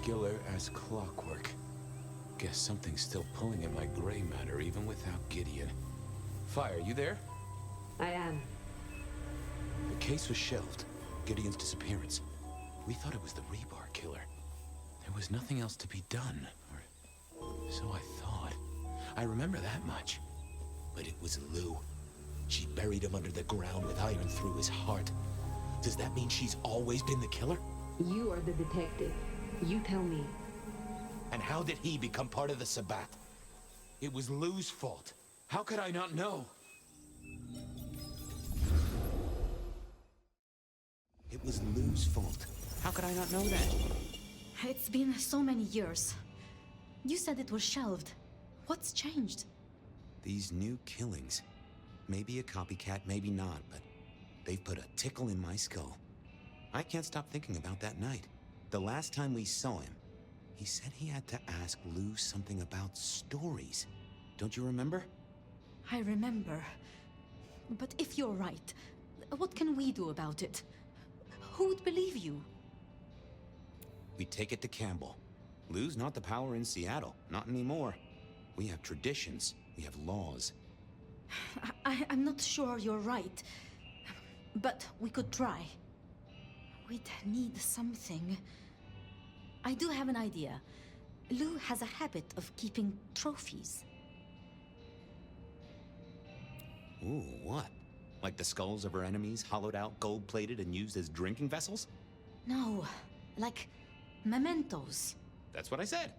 Regular as clockwork. Guess something's still pulling at my gray matter even without Gideon. Fire, you there? I am. The case was shelved. Gideon's disappearance. We thought it was the rebar killer. There was nothing else to be done, or so I thought. I remember that much. But it was Lou. She buried him under the ground with iron through his heart. Does that mean she's always been the killer? You are the detective. You tell me. And how did he become part of the Sabbat? It was Lou's fault. How could I not know? It was Lou's fault. How could I not know that? It's been so many years. You said it was shelved. What's changed? These new killings. Maybe a copycat, maybe not, but they've put a tickle in my skull. I can't stop thinking about that night. The last time we saw him, he said he had to ask Lou something about stories. Don't you remember? I remember. But if you're right, what can we do about it? Who would believe you? We take it to Campbell. Lou's not the power in Seattle, not anymore. We have traditions, we have laws. I'm not sure you're right, but we could try. We'd need something. I do have an idea. Lou has a habit of keeping trophies. Ooh, what? Like the skulls of her enemies, hollowed out, gold-plated, and used as drinking vessels? No, like mementos. That's what I said.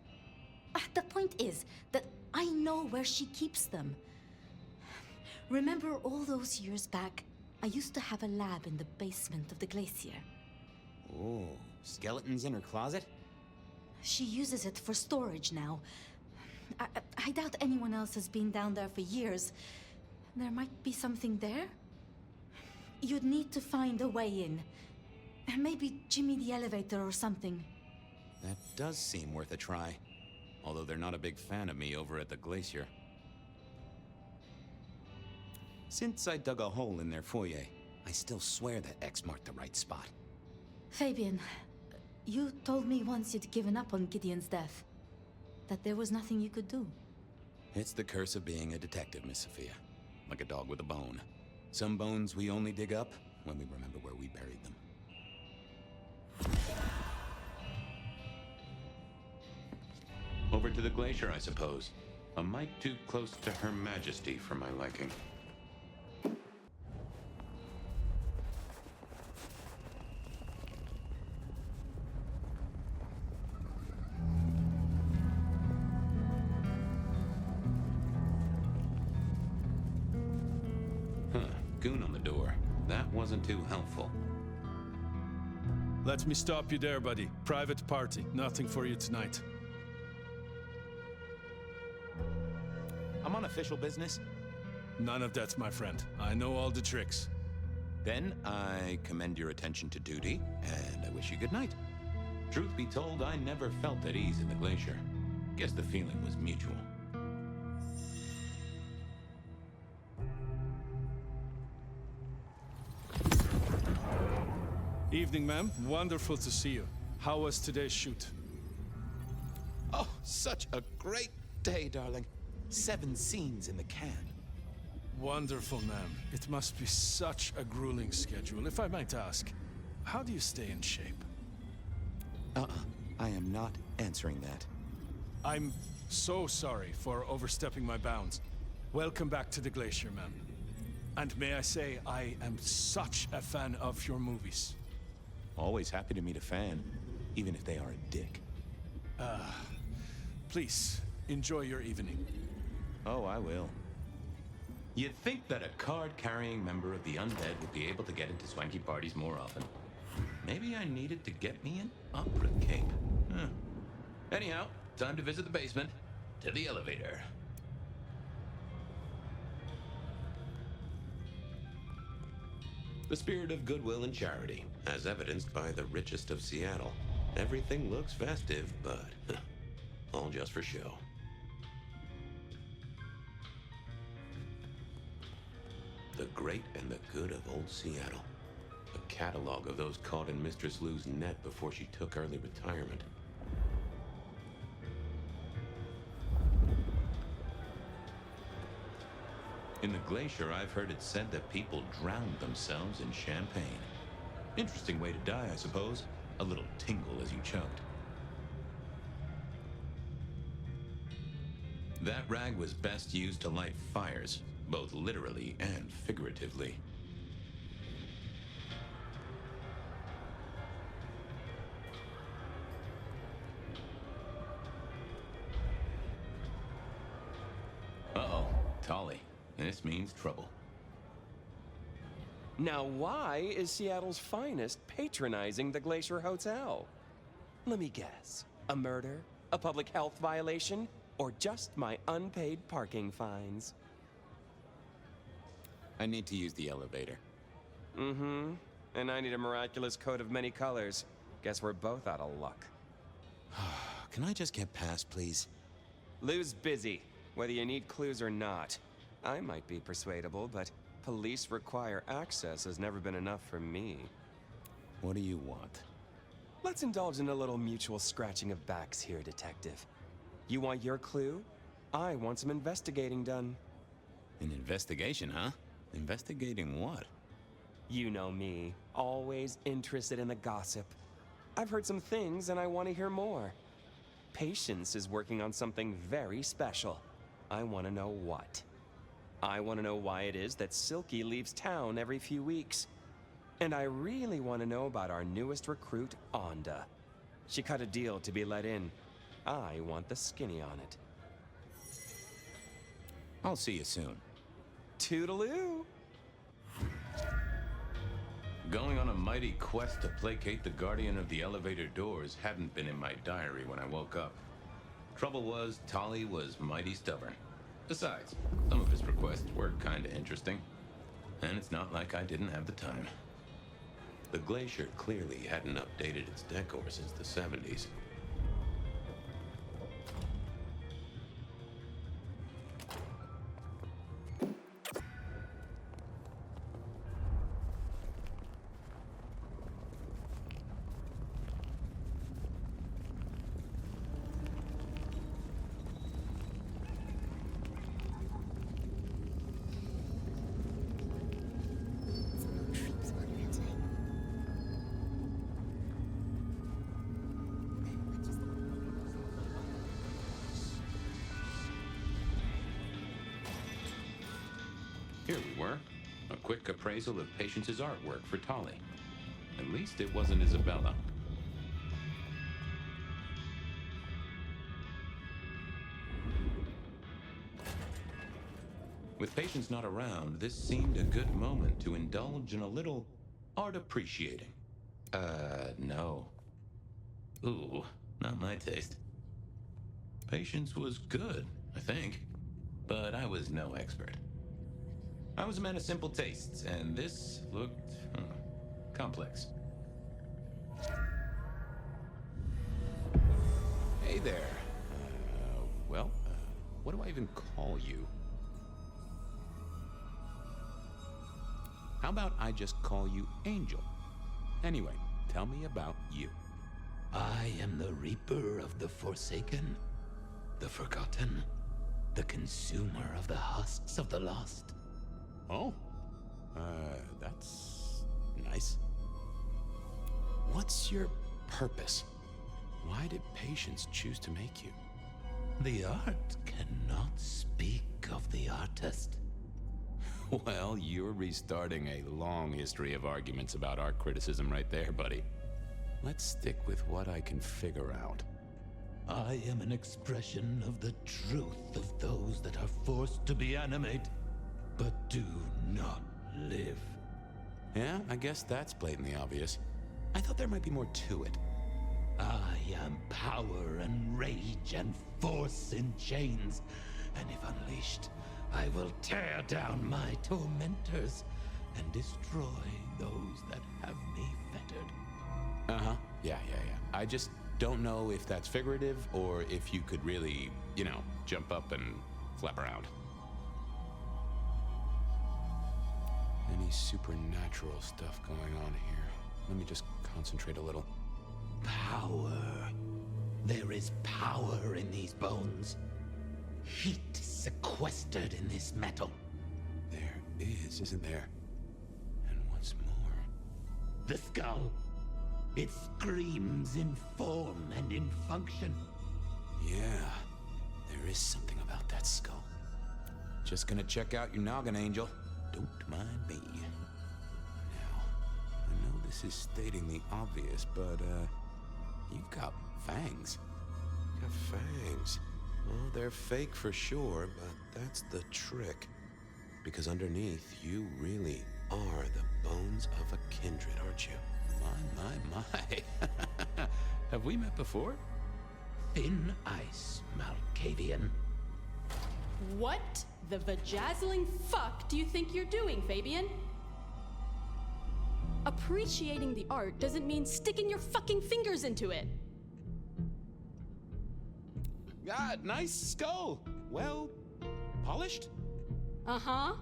The point is that I know where she keeps them. Remember all those years back, I used to have a lab in the basement of the glacier. Oh, skeletons in her closet? She uses it for storage now. I doubt anyone else has been down there for years. There might be something there. You'd need to find a way in. Maybe Jimmy the elevator or something. That does seem worth a try. Although they're not a big fan of me over at the glacier. Since I dug a hole in their foyer, I still swear that X marked the right spot. Fabian, you told me once you'd given up on Gideon's death. That there was nothing you could do. It's the curse of being a detective, Miss Sophia. Like a dog with a bone. Some bones we only dig up when we remember where we buried them. Over to the glacier, I suppose. A mite too close to Her Majesty for my liking. Goon on the door. That wasn't too helpful. Let me stop you there, buddy. Private party. Nothing for you tonight. I'm on official business. None of that, my friend. I know all the tricks. Then I commend your attention to duty, and I wish you good night. Truth be told, I never felt at ease in the glacier. Guess the feeling was mutual. Evening, ma'am. Wonderful to see you. How was today's shoot? Oh, such a great day, darling. 7 scenes in the can. Wonderful, ma'am. It must be such a grueling schedule. If I might ask, how do you stay in shape? I am not answering that. I'm so sorry for overstepping my bounds. Welcome back to the glacier, ma'am. And may I say, I am such a fan of your movies. Always happy to meet a fan, even if they are a dick. Please, enjoy your evening. Oh, I will. You'd think that a card-carrying member of the undead would be able to get into swanky parties more often. Maybe I needed to get me an opera cape. Huh. Anyhow, time to visit the basement. To the elevator. The spirit of goodwill and charity, as evidenced by the richest of Seattle. Everything looks festive, but all just for show. The great and the good of old Seattle. A catalog of those caught in Mistress Lou's net before she took early retirement. In the glacier, I've heard it said that people drowned themselves in champagne. Interesting way to die, I suppose. A little tingle as you choked. That rag was best used to light fires, both literally and figuratively. Uh-oh, Tolly. This means trouble. Now why is Seattle's finest patronizing the Glacier Hotel? Let me guess. A murder? A public health violation? Or just my unpaid parking fines? I need to use the elevator. Mm-hmm. And I need a miraculous coat of many colors. Guess we're both out of luck. Can I just get past, please? Lou's busy, whether you need clues or not. I might be persuadable, but police require access has never been enough for me. What do you want? Let's indulge in a little mutual scratching of backs here, Detective. You want your clue? I want some investigating done. An investigation, huh? Investigating what? You know me, always interested in the gossip. I've heard some things and I want to hear more. Patience is working on something very special. I want to know what. I want to know why it is that Silky leaves town every few weeks. And I really want to know about our newest recruit, Onda. She cut a deal to be let in. I want the skinny on it. I'll see you soon. Toodaloo! Going on a mighty quest to placate the guardian of the elevator doors hadn't been in my diary when I woke up. Trouble was, Tolly was mighty stubborn. Besides, some of his requests were kinda interesting. And it's not like I didn't have the time. The glacier clearly hadn't updated its decor since the 70s. Here we were. A quick appraisal of Patience's artwork for Tolly. At least it wasn't Isabella. With Patience not around, this seemed a good moment to indulge in a little art appreciating. No. Ooh, not my taste. Patience was good, I think. But I was no expert. I was a man of simple tastes, and this looked complex. Hey there. What do I even call you? How about I just call you Angel? Anyway, tell me about you. I am the Reaper of the Forsaken, the Forgotten, the Consumer of the Husks of the Lost. Oh, that's nice. What's your purpose? Why did Patience choose to make you? The art cannot speak of the artist. Well, you're restarting a long history of arguments about art criticism right there, buddy. Let's stick with what I can figure out. I am an expression of the truth of those that are forced to be animate, but do not live. Yeah, I guess that's blatantly obvious. I thought there might be more to it. I am power and rage and force in chains, and if unleashed, I will tear down my tormentors and destroy those that have me fettered. Uh-huh. Yeah. I just don't know if that's figurative or if you could really, jump up and flap around. Any supernatural stuff going on here? Let me just concentrate a little. Power. There is power in these bones. Heat sequestered in this metal. is, isn't there? And what's more... The skull. It screams in form and in function. Yeah, there is something about that skull. Just gonna check out your noggin, Angel. Don't mind me. Now, I know this is stating the obvious, but, you've got fangs. You got fangs. Well, they're fake for sure, but that's the trick. Because underneath, you really are the bones of a kindred, aren't you? My. Have we met before? Thin ice, Malkavian. What the vajazzling fuck do you think you're doing, Fabian? Appreciating the art doesn't mean sticking your fucking fingers into it. Ah, nice skull. Well, polished? Uh-huh.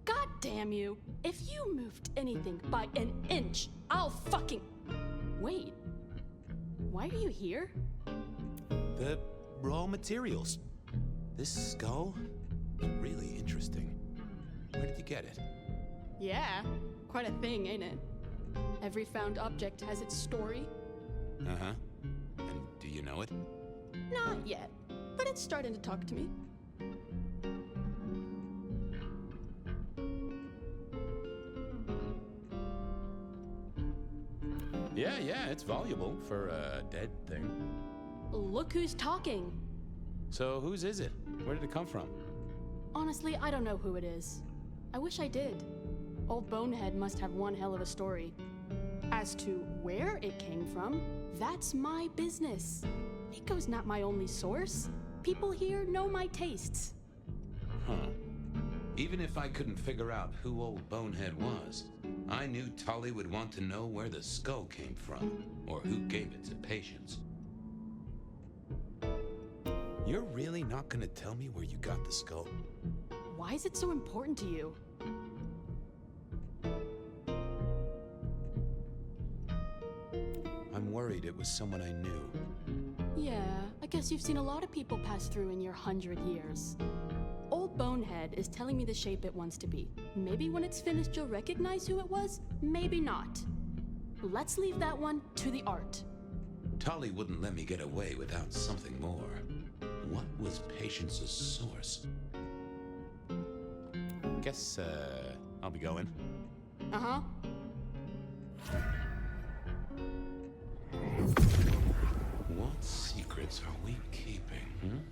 God damn you. If you moved anything by an inch, I'll fucking... Wait. Why are you here? The raw materials. This skull is really interesting. Where did you get it? Yeah, quite a thing, ain't it? Every found object has its story. Uh-huh. And do you know it? Not yet, but it's starting to talk to me. Yeah, it's valuable for a dead thing. Look who's talking. So whose is it? Where did it come from? Honestly, I don't know who it is. I wish I did. Old Bonehead must have one hell of a story. As to where it came from, that's my business. Nico's not my only source. People here know my tastes. Huh. Even if I couldn't figure out who old Bonehead was, I knew Tully would want to know where the skull came from, or who gave it to Patience. You're really not gonna tell me where you got the skull? Why is it so important to you? I'm worried it was someone I knew. Yeah, I guess you've seen a lot of people pass through in your 100 years. Old Bonehead is telling me the shape it wants to be. Maybe when it's finished you'll recognize who it was, maybe not. Let's leave that one to the art. Tully wouldn't let me get away without something more. What was Patience's source? Guess, I'll be going. Uh-huh. What secrets are we keeping,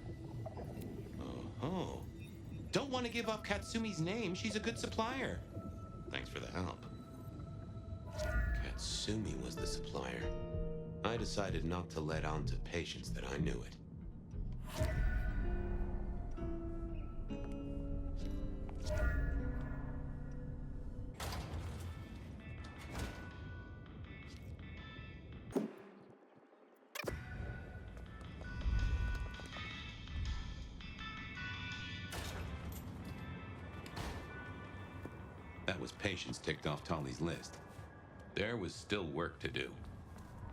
Oh. Don't want to give up Katsumi's name. She's a good supplier. Thanks for the help. Katsumi was the supplier. I decided not to let on to Patience that I knew it. That was Patience ticked off Tully's list. There was still work to do.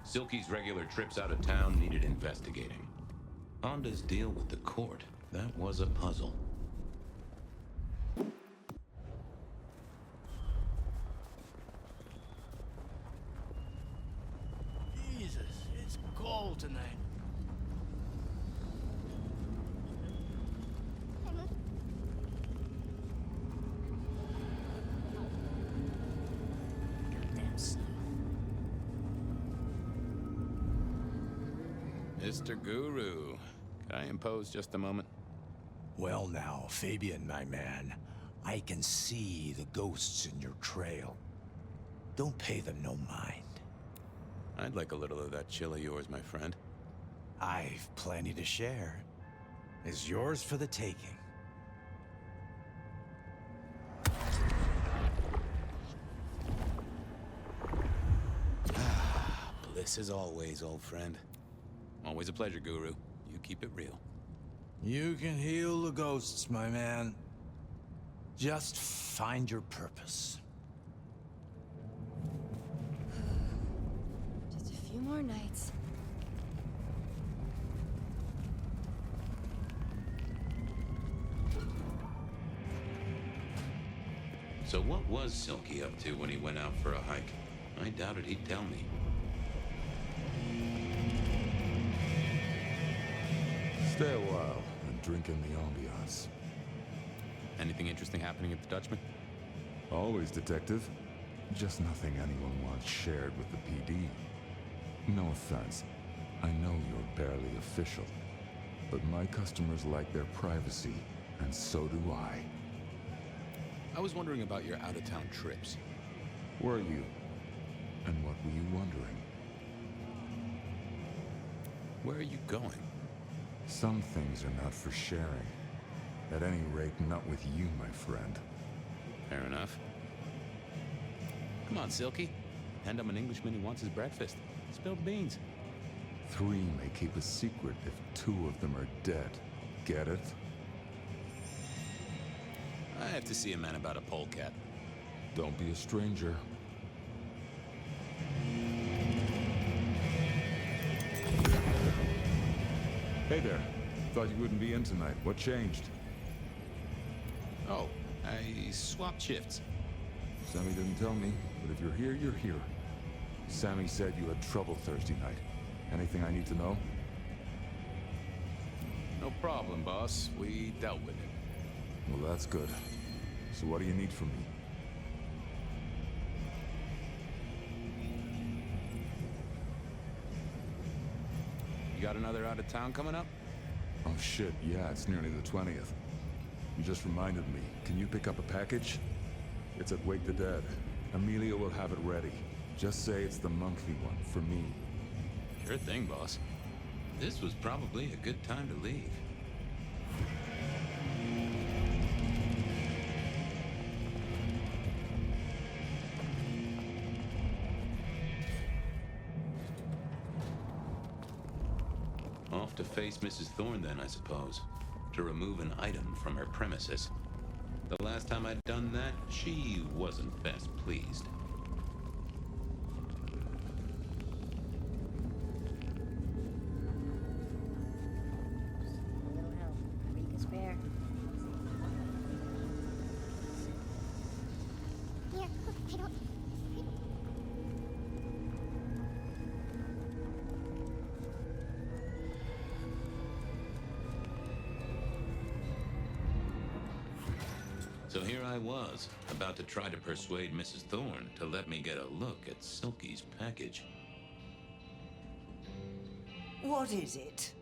Silky's regular trips out of town needed investigating. Honda's deal with the court, that was a puzzle. Jesus, it's cold tonight. Goddamn snow. Mr. Guru, can I impose just a moment? Well now, Fabian, my man, I can see the ghosts in your trail. Don't pay them no mind. I'd like a little of that chill of yours, my friend. I've plenty to share. Is yours for the taking. Bliss as always, old friend. Always a pleasure, Guru. You keep it real. You can heal the ghosts, my man. Just find your purpose. Just a few more nights. So what was Silky up to when he went out for a hike? I doubted he'd tell me. Stay a while and drink in the ambiance. Anything interesting happening at the Dutchman? Always, Detective. Just nothing anyone wants shared with the PD. No offense. I know you're barely official. But my customers like their privacy, and so do I. I was wondering about your out-of-town trips. Were you? And what were you wondering? Where are you going? Some things are not for sharing. At any rate, not with you, my friend. Fair enough. Come on, Silky. Hand him an Englishman who wants his breakfast. Spilled beans. 3 may keep a secret if 2 of them are dead. Get it? I have to see a man about a polecat. Don't be a stranger. Hey there. Thought you wouldn't be in tonight. What changed? Oh, I swapped shifts. Sammy didn't tell me, but if you're here, you're here. Sammy said you had trouble Thursday night. Anything I need to know? No problem, boss. We dealt with it. Well, that's good. So what do you need from me? You got another out of town coming up? Oh shit, yeah, it's nearly the 20th. You just reminded me. Can you pick up a package? It's at Wake the Dead. Amelia will have it ready. Just say it's the monthly one, for me. Sure thing, boss. This was probably a good time to leave. Off to face Mrs. Thorne then, I suppose. To remove an item from her premises. The last time I'd done that, she wasn't best pleased. Little help. Read the spare. Here, look, I don't. So here I was, about to try to persuade Mrs. Thorne to let me get a look at Silky's package. What is it?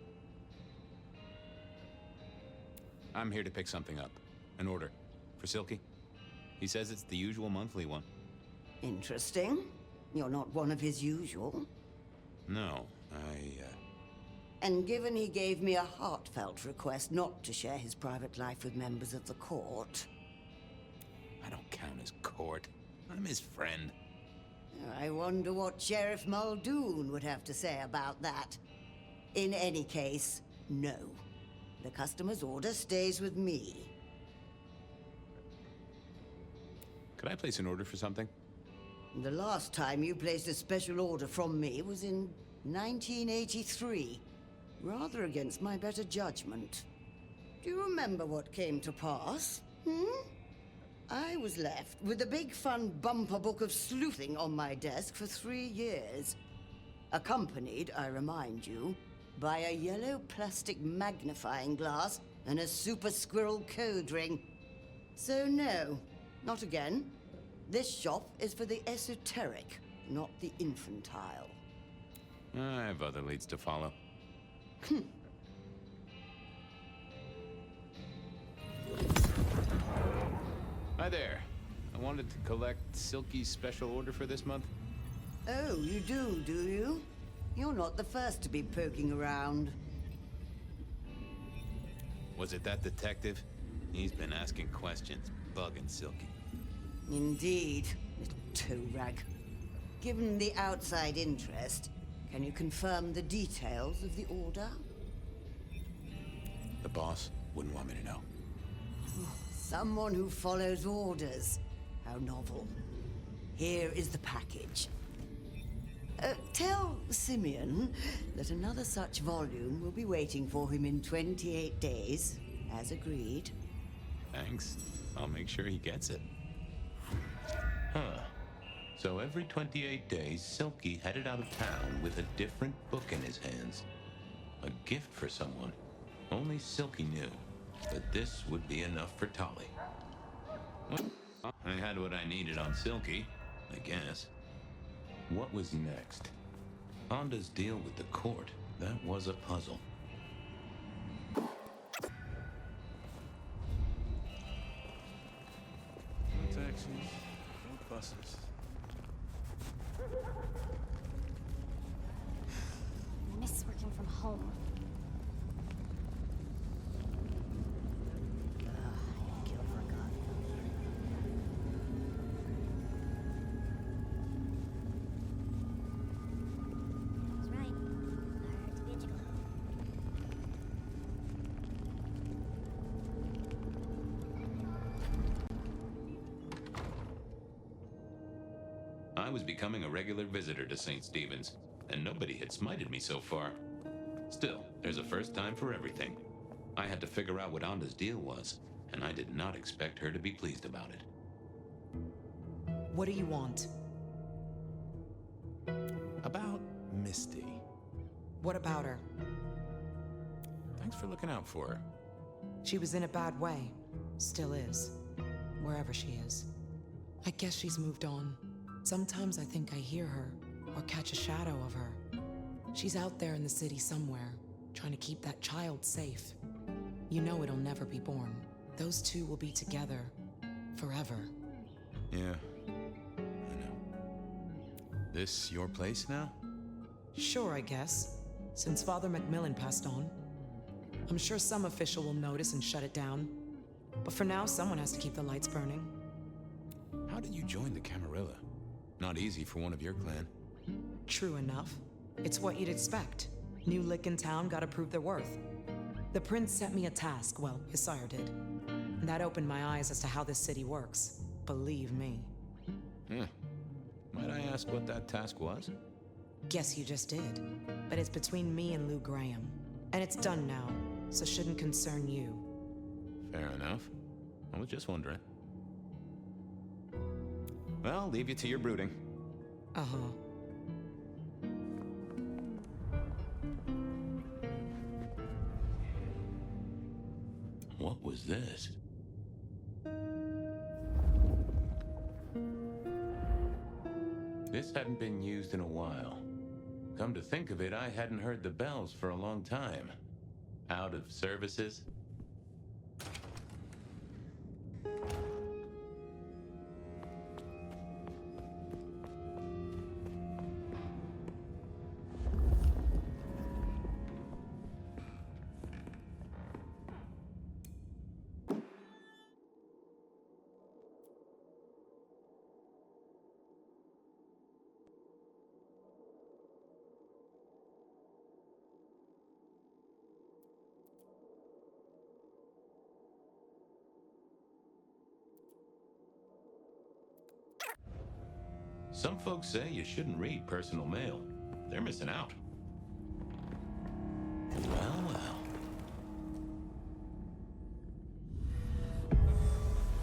I'm here to pick something up. An order. For Silky. He says it's the usual monthly one. Interesting. You're not one of his usual. No, And given he gave me a heartfelt request not to share his private life with members of the court... I don't count as court. I'm his friend. I wonder what Sheriff Muldoon would have to say about that. In any case, no. The customer's order stays with me. Could I place an order for something? The last time you placed a special order from me was in 1983. Rather against my better judgment. Do you remember what came to pass? I was left with a big fun bumper book of sleuthing on my desk for 3 years. Accompanied, I remind you, by a yellow plastic magnifying glass and a super squirrel code ring. So no, not again. This shop is for the esoteric, not the infantile. I have other leads to follow. Hi there. I wanted to collect Silky's special order for this month. Oh, you do you? You're not the first to be poking around. Was it that detective? He's been asking questions, bugging Silky. Indeed, little toe rag. Given the outside interest, can you confirm the details of the order? The boss wouldn't want me to know. Someone who follows orders. How novel. Here is the package. Tell Simeon that another such volume will be waiting for him in 28 days, as agreed. Thanks. I'll make sure he gets it. Huh. So every 28 days, Silky headed out of town with a different book in his hands. A gift for someone. Only Silky knew. But this would be enough for Tolly. Well, I had what I needed on Silky, I guess. What was next? Honda's deal with the court. That was a puzzle. No taxis, no buses. I miss working from home. I'd kill for a coffee. That's right. Hard to be a gigolo. I was becoming a regular visitor to St. Stephen's, and nobody had smited me so far. Still, there's a first time for everything. I had to figure out what Honda's deal was, and I did not expect her to be pleased about it. What do you want? About Misty. What about her? Thanks for looking out for her. She was in a bad way. Still is. Wherever she is. I guess she's moved on. Sometimes I think I hear her, or catch a shadow of her. She's out there in the city somewhere, trying to keep that child safe. You know it'll never be born. Those two will be together. Forever. Yeah, I know. This your place now? Sure, I guess. Since Father Macmillan passed on. I'm sure some official will notice and shut it down. But for now, someone has to keep the lights burning. How did you join the Camarilla? Not easy for one of your clan. True enough. It's what you'd expect. New lick in town gotta prove their worth. The prince set me a task, well, his sire did. And that opened my eyes as to how this city works. Believe me. Might I ask what that task was? Guess you just did. But it's between me and Lou Graham. And it's done now, so shouldn't concern you. Fair enough. I was just wondering. Well, I'll leave you to your brooding. Uh-huh. What was this? This hadn't been used in a while. Come to think of it, I hadn't heard the bells for a long time. Out of services? Some folks say you shouldn't read personal mail. They're missing out. Well, well.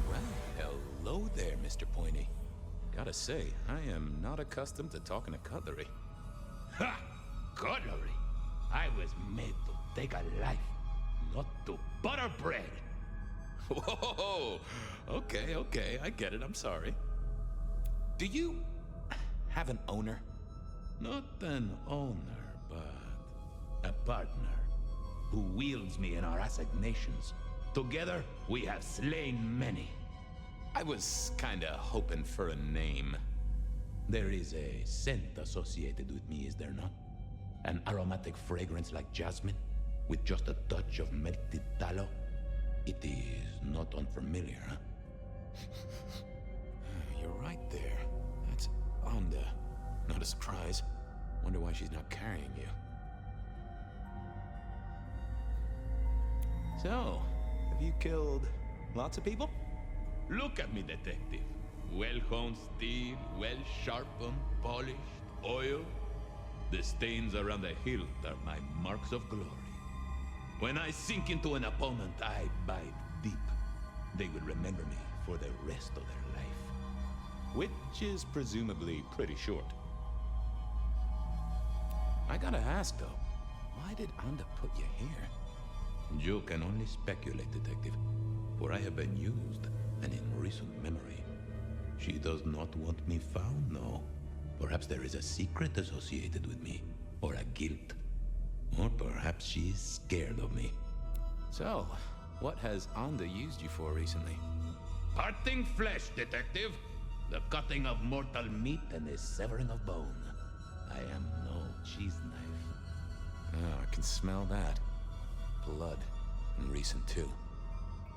Well, hello there, Mr. Pointy. Gotta say, I am not accustomed to talking to cutlery. Ha! Cutlery? I was made to take a life, not to butter bread. Whoa! Okay, I get it, I'm sorry. Do you have an owner? Not an owner, but a partner who wields me in our assignations. Together, we have slain many. I was kinda hoping for a name. There is a scent associated with me, is there not? An aromatic fragrance like jasmine, with just a touch of melted tallow. It is not unfamiliar, huh? You're right there. That's Onda. Not a surprise. Wonder why she's not carrying you. So, have you killed lots of people? Look at me, detective. Well-honed steel, well-sharpened, polished, oil. The stains around the hilt are my marks of glory. When I sink into an opponent, I bite deep. They will remember me for the rest of their life. which is presumably pretty short. I gotta ask, though, why did Anda put you here? You can only speculate, Detective, for I have been used, and in recent memory. She does not want me found, no. Perhaps there is a secret associated with me, or a guilt. Or perhaps she is scared of me. So, what has Anda used you for recently? Parting flesh, Detective. The cutting of mortal meat and the severing of bone. I am no cheese knife. Oh, I can smell that. Blood. And recent, too.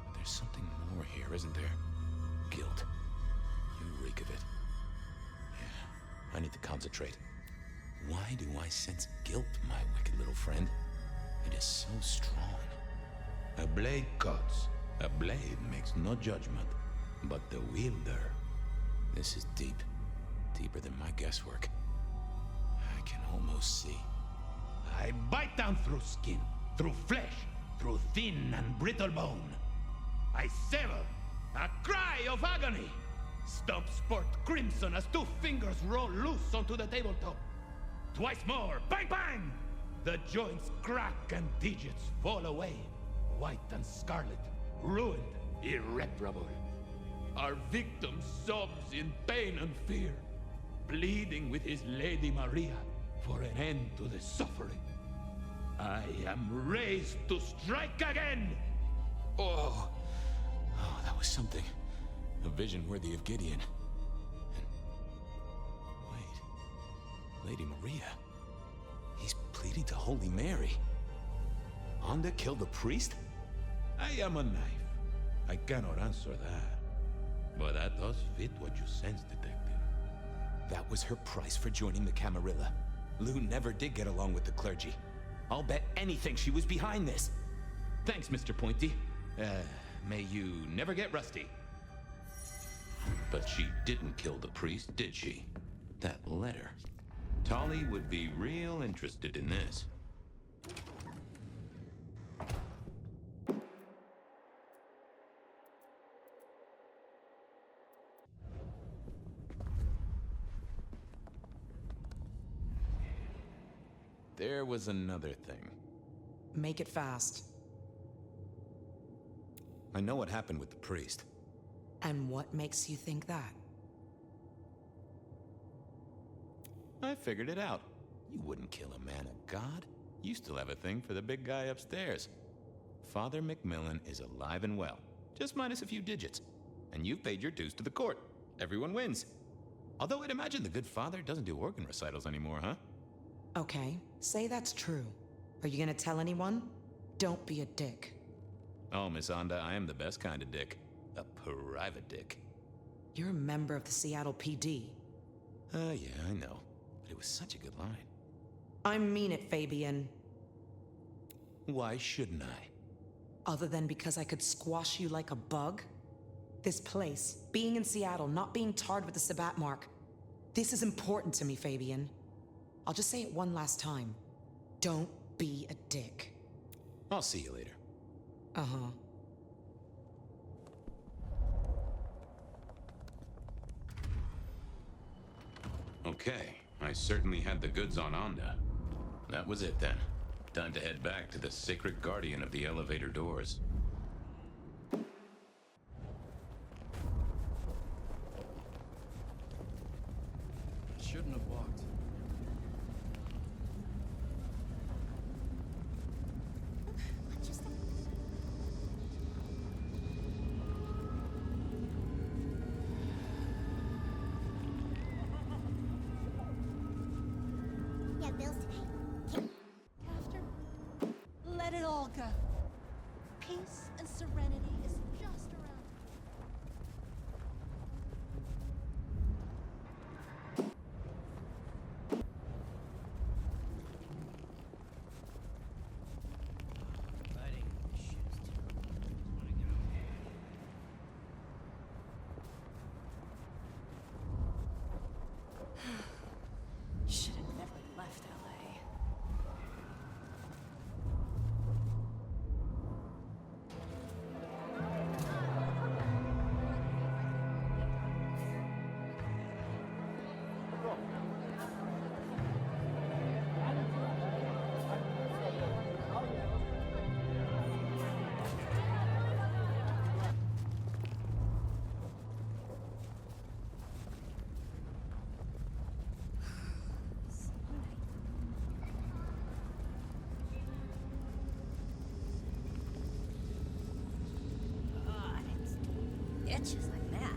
But there's something more here, isn't there? Guilt. You reek of it. Yeah, I need to concentrate. Why do I sense guilt, my wicked little friend? It is so strong. A blade cuts. A blade makes no judgment. But the wielder... This is deep. Deeper than my guesswork. I can almost see. I bite down through skin, through flesh, through thin and brittle bone. I sever, a cry of agony. Stumps spurt crimson as 2 fingers roll loose onto the tabletop. Twice more, bang bang! The joints crack and digits fall away, white and scarlet, ruined, irreparable. Our victim sobs in pain and fear, pleading with his Lady Maria for an end to the suffering. I am raised to strike again! Oh, that was something. A vision worthy of Gideon. And... wait. Lady Maria. He's pleading to Holy Mary. Anda killed the priest? I am a knife. I cannot answer that. But that does fit what you sense, Detective. That was her price for joining the Camarilla. Lou never did get along with the clergy. I'll bet anything she was behind this. Thanks, Mr. Pointy. May you never get rusty. But she didn't kill the priest, did she? That letter. Tolly would be real interested in this. There was another thing. Make it fast. I know what happened with the priest. And what makes you think that? I figured it out. You wouldn't kill a man of God. You still have a thing for the big guy upstairs. Father Macmillan is alive and well, just minus a few digits. And you've paid your dues to the court. Everyone wins. Although I'd imagine the good father doesn't do organ recitals anymore, huh? Okay, say that's true. Are you gonna tell anyone? Don't be a dick. Oh, Miss Anda, I am the best kind of dick. A private dick. You're a member of the Seattle PD. Yeah, I know. But it was such a good line. I mean it, Fabian. Why shouldn't I? Other than because I could squash you like a bug? This place, being in Seattle, not being tarred with the Sabbat mark. This is important to me, Fabian. I'll just say it one last time. Don't be a dick. I'll see you later. Uh-huh. Okay, I certainly had the goods on Anda. That was it then. Time to head back to the sacred guardian of the elevator doors. Shouldn't have walked. What just... Yeah, bills today. After, let it all go. Peace and serenity is just around. Should have never left LA. sketches like that.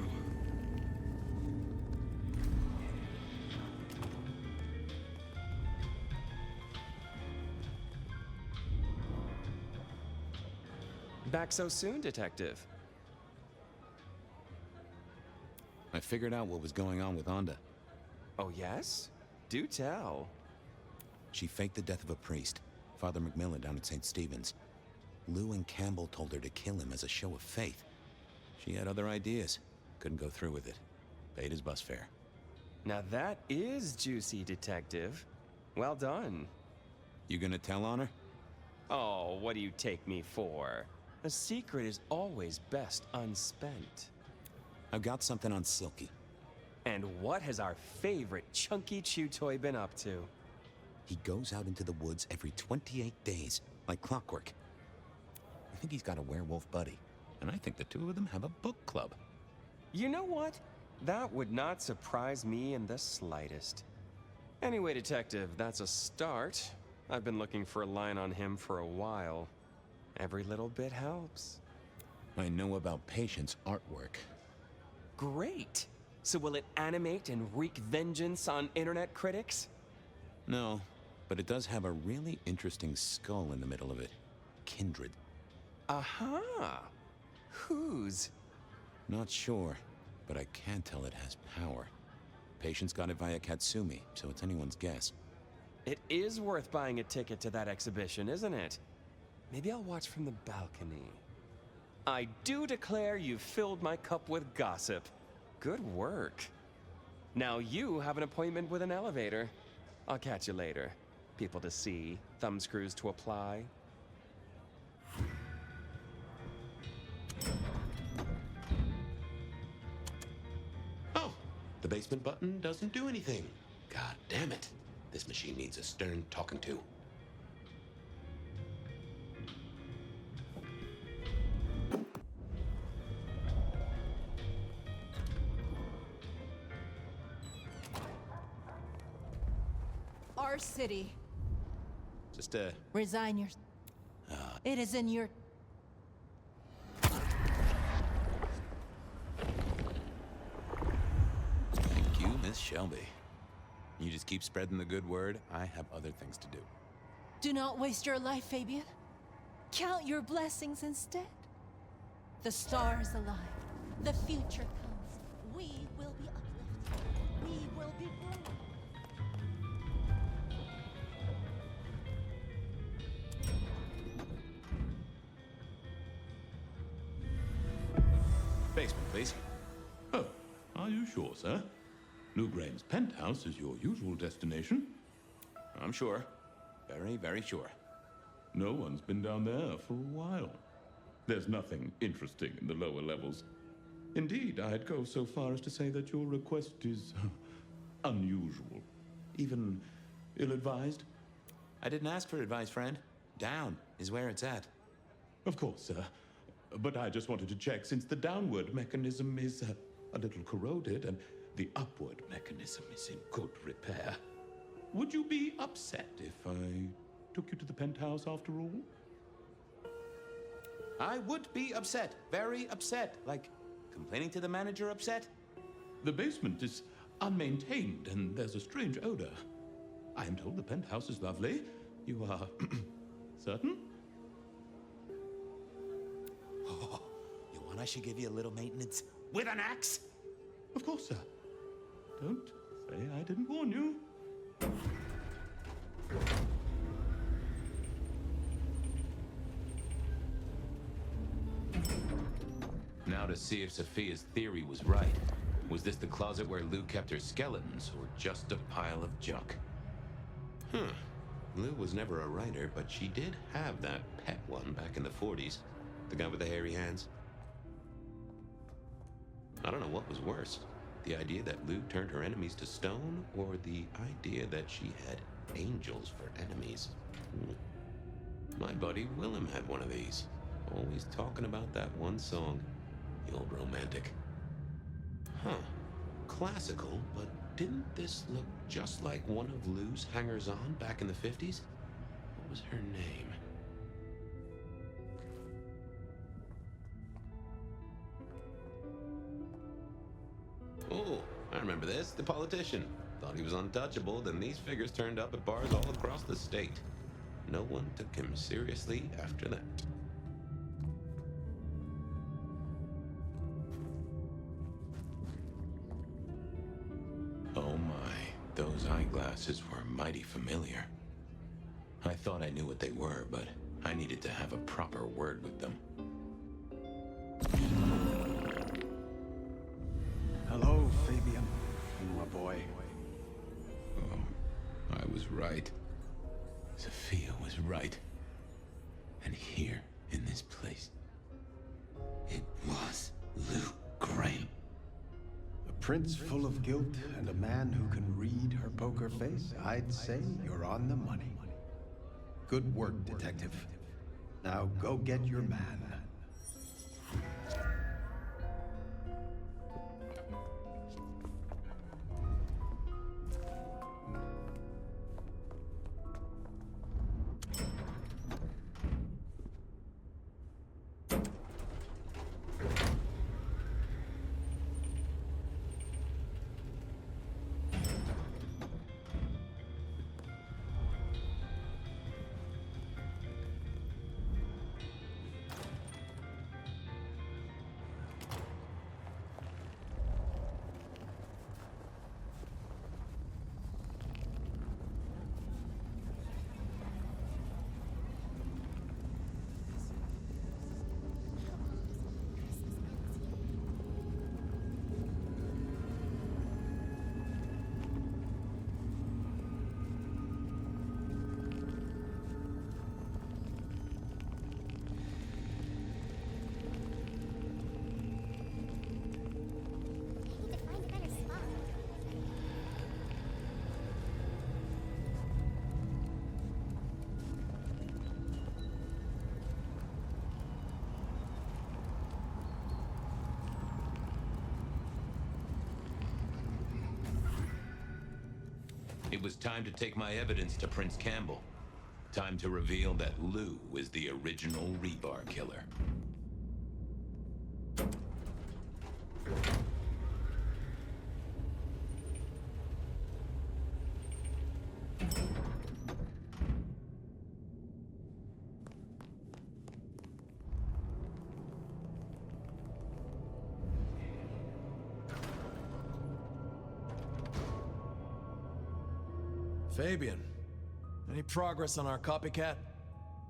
Back so soon, Detective? I figured out what was going on with Onda. Oh, yes? Do tell. She faked the death of a priest, Father Macmillan down at St. Stephen's. Lou and Campbell told her to kill him as a show of faith. She had other ideas. Couldn't go through with it. Paid his bus fare. Now that is juicy, Detective. Well done. You gonna tell on her? Oh, what do you take me for? A secret is always best unspent. I've got something on Silky. And what has our favorite chunky chew toy been up to? He goes out into the woods every 28 days, like clockwork. I think he's got a werewolf buddy, and I think the two of them have a book club. You know what? That would not surprise me in the slightest. Anyway, Detective, that's a start. I've been looking for a line on him for a while. Every little bit helps. I know about Patience artwork. Great! So will it animate and wreak vengeance on internet critics? No, but it does have a really interesting skull in the middle of it. Kindred. Aha! Whose? Not sure, but I can tell it has power. Patience got it via Katsumi, so it's anyone's guess. It is worth buying a ticket to that exhibition, isn't it? Maybe I'll watch from the balcony. I do declare you've filled my cup with gossip. Good work. Now you have an appointment with an elevator. I'll catch you later. People to see, thumbscrews to apply. Oh, the basement button doesn't do anything. God damn it. This machine needs a stern talking to. Our city. Just, Resign your... It is in your... Thank you, Miss Shelby. You just keep spreading the good word. I have other things to do. Do not waste your life, Fabian. Count your blessings instead. The star is alive. The future comes. We will be uplifted. We will be growing. Basement, please. Oh, are you sure, sir? Newgrain's penthouse is your usual destination? I'm sure. Very, very sure. No one's been down there for a while. There's nothing interesting in the lower levels. Indeed, I'd go so far as to say that your request is unusual. Even ill-advised. I didn't ask for advice, friend. Down is where it's at. Of course, sir. But I just wanted to check, since the downward mechanism is a little corroded and the upward mechanism is in good repair. Would you be upset if I took you to the penthouse after all? I would be upset. Very upset. Like, complaining to the manager upset? The basement is unmaintained and there's a strange odor. I am told the penthouse is lovely. You are certain? Oh, you want I should give you a little maintenance with an axe? Of course, sir. Don't say I didn't warn you. Now to see if Sophia's theory was right. Was this the closet where Lou kept her skeletons, or just a pile of junk? Lou was never a writer, but she did have that pet one back in the 40s. The guy with the hairy hands. I don't know what was worse. The idea that Lou turned her enemies to stone, or the idea that she had angels for enemies. My buddy Willem had one of these. Always talking about that one song. The old romantic. Classical, but didn't this look just like one of Lou's hangers-on back in the 50s? What was her name? this, the politician. Thought he was untouchable, then these figures turned up at bars all across the state. No one took him seriously after that. Oh my, those eyeglasses were mighty familiar. I thought I knew what they were, but I needed to have a proper word with them. Hello, Fabian, my boy. Oh, I was right. Sophia was right. And here, in this place, it was Luke Graham. A prince full of guilt and a man who can read her poker face. I'd say you're on the money. Good work, detective. Now go get your man. It was time to take my evidence to Prince Campbell. Time to reveal that Lou is the original rebar killer. Fabian, any progress on our copycat?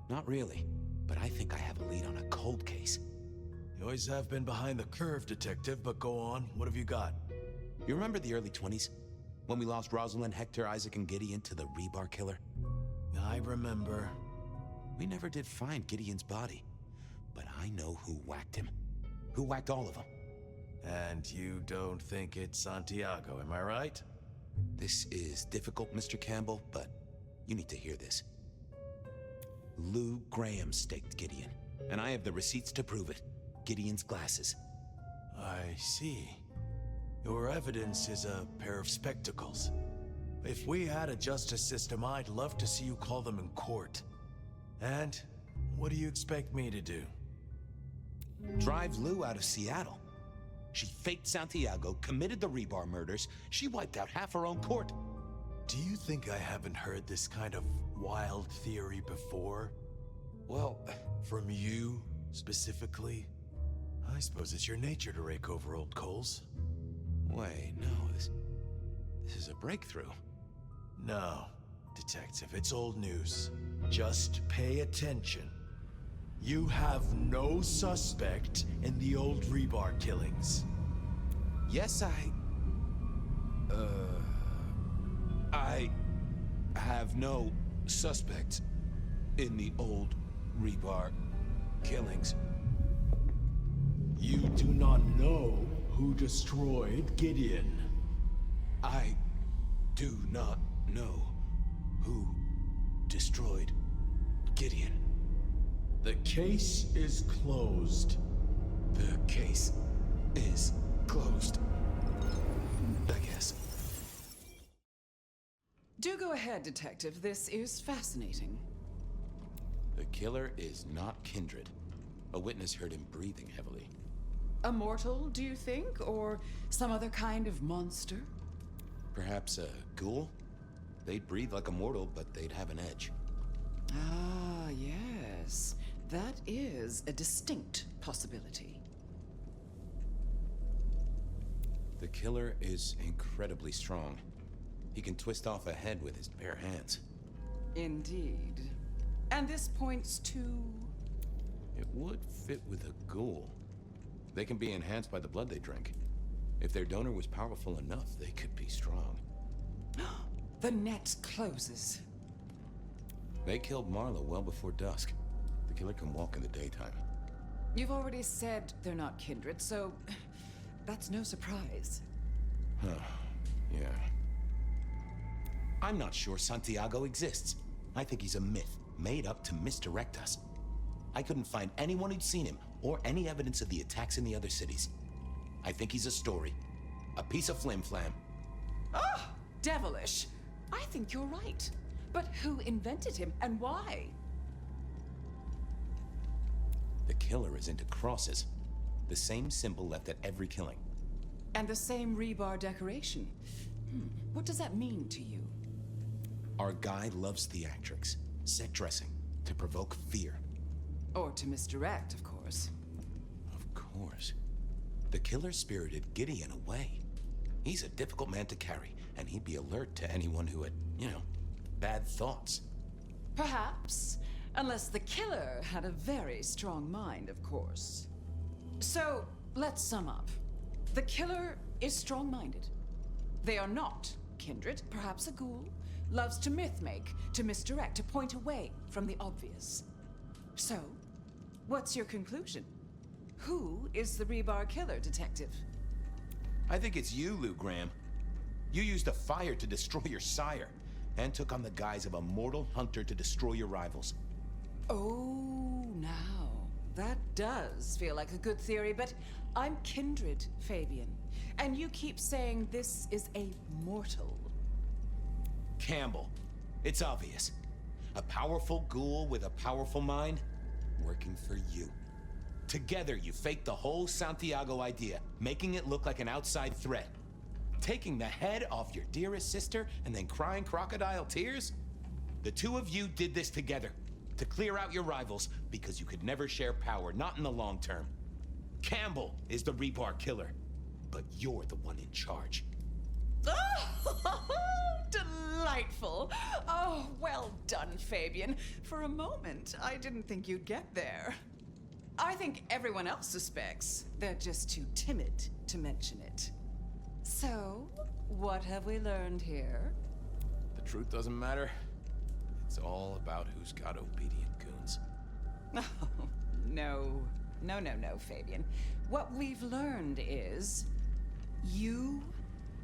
Not really, but I think I have a lead on a cold case. You always have been behind the curve, detective, but go on. What have you got? You remember the early 20s? When we lost Rosalind, Hector, Isaac, and Gideon to the rebar killer? I remember. We never did find Gideon's body, but I know who whacked him. Who whacked all of them. And you don't think it's Santiago, am I right? This is difficult, Mr. Campbell, but you need to hear this. Lou Graham staked Gideon, and I have the receipts to prove it. Gideon's glasses. I see. Your evidence is a pair of spectacles. If we had a justice system, I'd love to see you call them in court. And what do you expect me to do? Drive Lou out of Seattle. She faked Santiago, committed the rebar murders. She wiped out half her own court. Do you think I haven't heard this kind of wild theory before? Well, from you, specifically? I suppose it's your nature to rake over old coals. Wait, no, this is a breakthrough. No, detective, it's old news. Just pay attention. You have no suspect in the old rebar killings. Yes, I have no suspect in the old rebar killings. You do not know who destroyed Gideon. I do not know who destroyed Gideon. The case is closed. The case is closed. I guess. Do go ahead, Detective. This is fascinating. The killer is not Kindred. A witness heard him breathing heavily. A mortal, do you think? Or some other kind of monster? Perhaps a ghoul? They'd breathe like a mortal, but they'd have an edge. Ah, yes. That is a distinct possibility. The killer is incredibly strong. He can twist off a head with his bare hands. Indeed. And this points to... It would fit with a ghoul. They can be enhanced by the blood they drink. If their donor was powerful enough, they could be strong. The net closes. They killed Marlowe well before dusk. The killer can walk in the daytime. You've already said they're not kindred, so that's no surprise. Yeah. I'm not sure Santiago exists. I think he's a myth, made up to misdirect us. I couldn't find anyone who'd seen him, or any evidence of the attacks in the other cities. I think he's a story. A piece of flim-flam. Oh, devilish. I think you're right. But who invented him, and why? The killer is into crosses. The same symbol left at every killing. And the same rebar decoration. What does that mean to you? Our guy loves theatrics, set dressing, to provoke fear. Or to misdirect, of course. Of course. The killer spirited Gideon away. He's a difficult man to carry, and he'd be alert to anyone who had, bad thoughts. Perhaps. Unless the killer had a very strong mind, of course. So, let's sum up. The killer is strong-minded. They are not kindred, perhaps a ghoul. Loves to myth-make, to misdirect, to point away from the obvious. So, what's your conclusion? Who is the rebar killer, Detective? I think it's you, Lou Graham. You used a fire to destroy your sire, and took on the guise of a mortal hunter to destroy your rivals. Oh, now. That does feel like a good theory, but I'm kindred, Fabian. And you keep saying this is a mortal. Campbell. It's obvious. A powerful ghoul with a powerful mind, working for you. Together, you faked the whole Santiago idea, making it look like an outside threat. Taking the head off your dearest sister and then crying crocodile tears? The two of you did this together, to clear out your rivals, because you could never share power, not in the long term. Campbell is the rebar killer, but you're the one in charge. Oh, delightful. Oh, well done, Fabian. For a moment, I didn't think you'd get there. I think everyone else suspects. They're just too timid to mention it. So, what have we learned here? The truth doesn't matter. It's all about who's got obedient goons. Oh, no, Fabian. What we've learned is you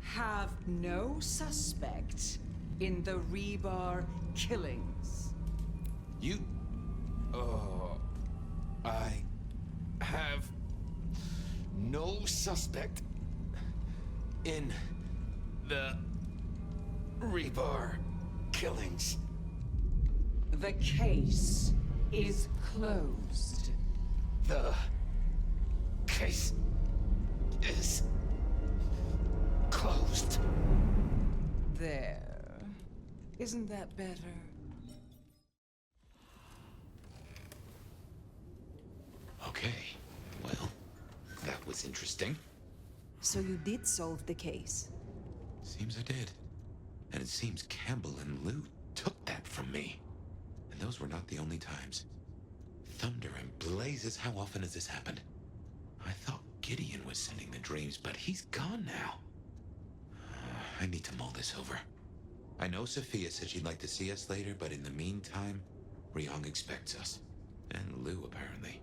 have no suspect in the rebar killings. I have no suspect in the rebar killings. The case is closed. The case is closed. There. Isn't that better? Okay, well, that was interesting. So you did solve the case? Seems I did. And it seems Campbell and Lou took that from me. And those were not the only times. Thunder and blazes, how often has this happened? I thought Gideon was sending the dreams, but he's gone now. I need to mull this over. I know Sophia said she'd like to see us later, but in the meantime, Ryong expects us. And Lou, apparently.